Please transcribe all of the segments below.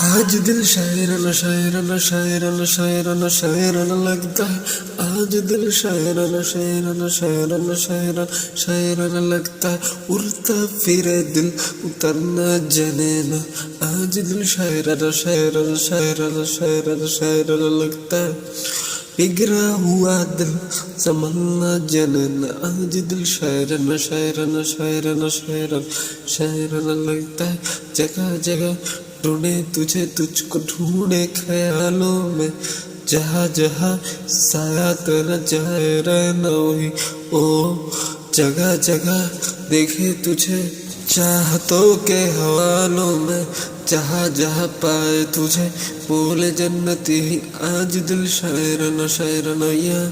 آج دل شاعرانہ شاعرانہ شاعرانہ شاعرانہ شاعرانہ لگتا ہے، آج دل شاعرانہ شاعرانہ شاعرانہ شاعرانہ شاعرانہ لگتا ہے، اڑتا پھرے دل اترنا جانے نا، آج دل شاعرانہ شاعرانہ شاعرانہ شاعرانہ شاعرانہ لگتا ہے، بگڑا ہوا دل سنبھلنا جانے نا، آج دل شاعرانہ شاعرانہ شاعرانہ شاعرانہ شاعرانہ لگتا ہے، جگہ جگہ ڈھونڈے تجھے، تجھ کو ڈھونڈے خیالوں میں، جہاں جہاں سایہ تیرا جائے رہنا وہی، او جگہ جگہ دیکھے تجھے چاہتوں کے حوالوں میں، جہاں جہاں پائے تجھے بولے جنتی ہی، آج دل شاعرانہ شاعرانہ یا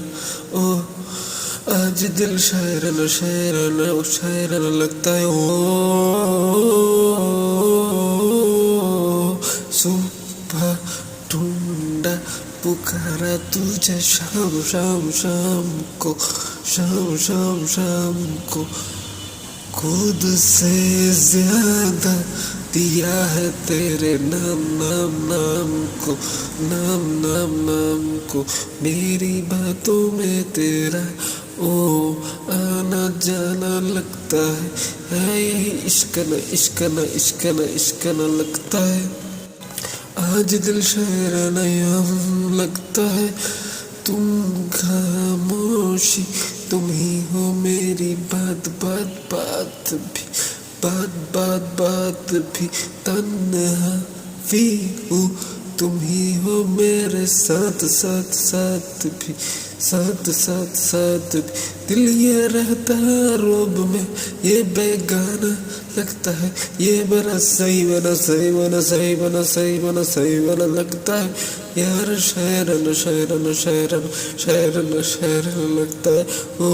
او، آج دل شاعرانہ شاعرانہ شاعرانہ لگتا ہے، او صبح ڈھونڈا پکارا تجھے شام شام شام کو، شام شام شام کو، خود سے زیادہ دیا ہے تیرے نام نام نام کو، نام نام نام کو، میری باتوں میں تیرا او آنا جانا لگتا ہے، یہی عشق نہ عشق نہ عشق نہ عشق نہ لگتا ہے، آج دل شاعرانہ یوں لگتا ہے، تم خاموشی تم ہی ہو میری بات بات بات بھی، بات بات بات بھی، تنہا بھی ہوں تم ہی ہو میرے ساتھ ساتھ ساتھ بھی، ساتھ ساتھ ساتھ بھی، دل یہ رہتا روب میں، یہ بیگانہ لگتا ہے، یہ بنا صحیح بنا صحیح بنا صحیح بنا صحیح بنا صحیح بنا لگتا ہے، یار شاعرانہ شاعرانہ شاعرانہ شاعرانہ شاعرانہ لگتا ہے، او